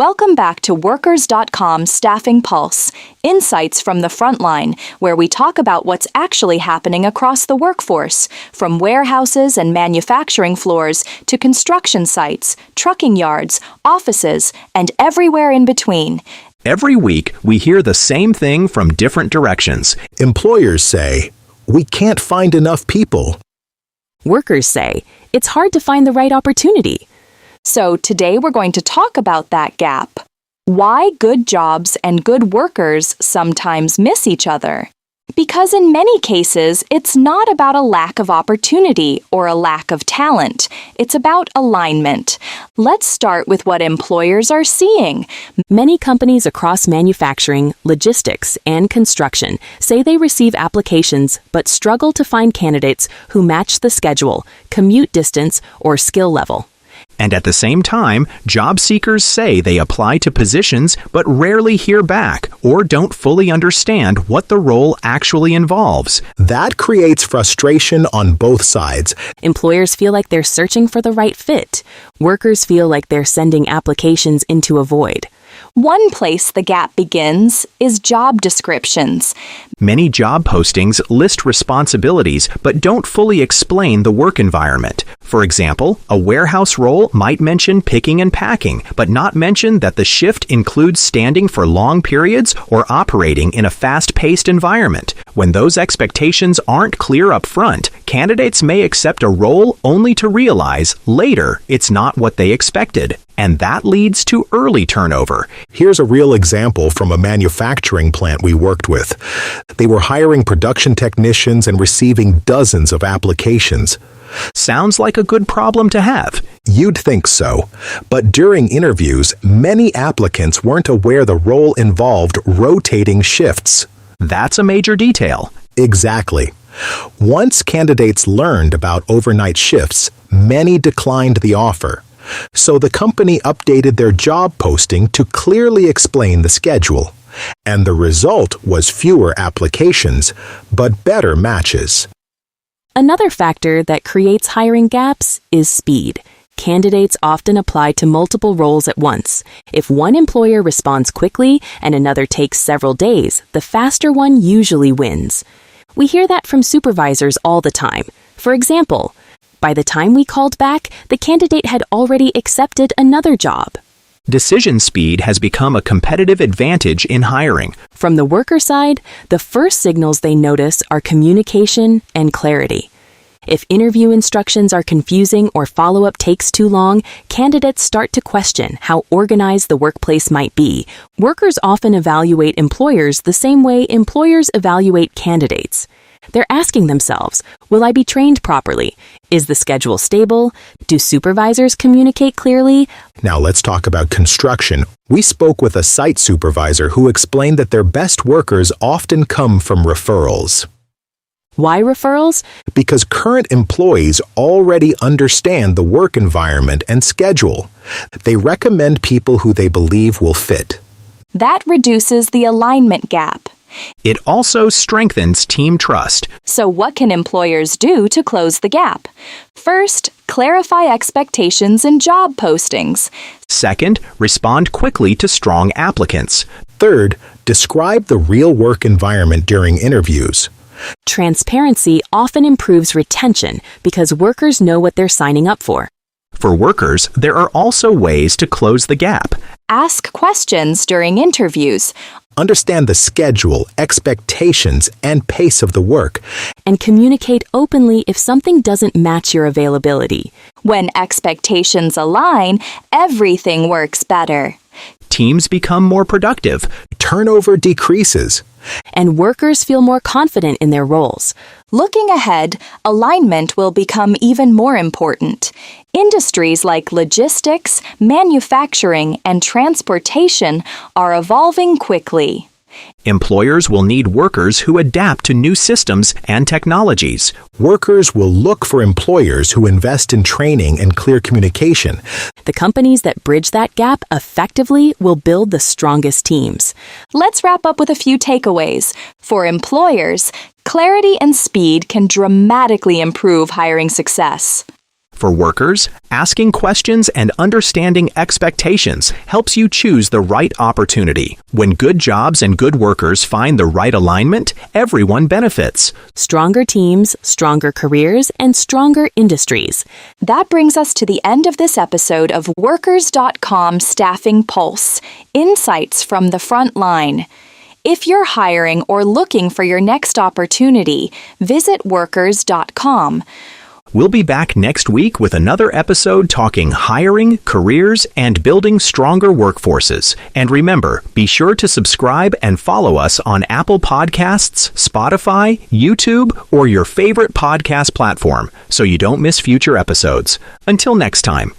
Welcome back to Workers.com Staffing Pulse, Insights from the Frontline, where we talk about what's actually happening across the workforce, from warehouses and manufacturing floors to construction sites, trucking yards, offices, and everywhere in between. Every week, we hear the same thing from different directions. Employers say, "We can't find enough people." Workers say, "It's hard to find the right opportunity." So today we're going to talk about that gap. Why good jobs and good workers sometimes miss each other. Because in many cases, it's not about a lack of opportunity or a lack of talent. It's about alignment. Let's start with what employers are seeing. Many companies across manufacturing, logistics, and construction say they receive applications but struggle to find candidates who match the schedule, commute distance, or skill level. And at the same time, job seekers say they apply to positions but rarely hear back or don't fully understand what the role actually involves. That creates frustration on both sides. Employers feel like they're searching for the right fit. Workers feel like they're sending applications into a void. One place the gap begins is job descriptions. Many job postings list responsibilities but don't fully explain the work environment. For example, a warehouse role might mention picking and packing, but not mention that the shift includes standing for long periods or operating in a fast-paced environment. When those expectations aren't clear up front, candidates may accept a role only to realize later it's not what they expected. And that leads to early turnover. Here's a real example from a manufacturing plant we worked with. They were hiring production technicians and receiving dozens of applications. Sounds like a good problem to have. You'd think so. But during interviews, many applicants weren't aware the role involved rotating shifts. That's a major detail. Exactly. Once candidates learned about overnight shifts, many declined the offer. So the company updated their job posting to clearly explain the schedule. And the result was fewer applications, but better matches. Another factor that creates hiring gaps is speed. Candidates often apply to multiple roles at once. If one employer responds quickly and another takes several days, the faster one usually wins. We hear that from supervisors all the time. For example, by the time we called back, the candidate had already accepted another job. Decision speed has become a competitive advantage in hiring. From the worker side, the first signals they notice are communication and clarity. If interview instructions are confusing or follow-up takes too long, candidates start to question how organized the workplace might be. Workers often evaluate employers the same way employers evaluate candidates. They're asking themselves, will I be trained properly? Is the schedule stable? Do supervisors communicate clearly? Now let's talk about construction. We spoke with a site supervisor who explained that their best workers often come from referrals. Why referrals? Because current employees already understand the work environment and schedule. They recommend people who they believe will fit. That reduces the alignment gap. It also strengthens team trust. So what can employers do to close the gap? First, clarify expectations in job postings. Second, respond quickly to strong applicants. Third, describe the real work environment during interviews. Transparency often improves retention because workers know what they're signing up for. For workers, there are also ways to close the gap. Ask questions during interviews. Understand the schedule, expectations, and pace of the work. And communicate openly if something doesn't match your availability. When expectations align, everything works better. Teams become more productive. Turnover decreases. And workers feel more confident in their roles. Looking ahead, alignment will become even more important. Industries like logistics, manufacturing, and transportation are evolving quickly. Employers will need workers who adapt to new systems and technologies. Workers will look for employers who invest in training and clear communication. The companies that bridge that gap effectively will build the strongest teams. Let's wrap up with a few takeaways. For employers, clarity and speed can dramatically improve hiring success. For workers, asking questions and understanding expectations helps you choose the right opportunity. When good jobs and good workers find the right alignment, everyone benefits. Stronger teams, stronger careers, and stronger industries. That brings us to the end of this episode of Workers.com Staffing Pulse, Insights from the Frontline. If you're hiring or looking for your next opportunity, visit Workers.com. We'll be back next week with another episode talking hiring, careers, and building stronger workforces. And remember, be sure to subscribe and follow us on Apple Podcasts, Spotify, YouTube, or your favorite podcast platform so you don't miss future episodes. Until next time.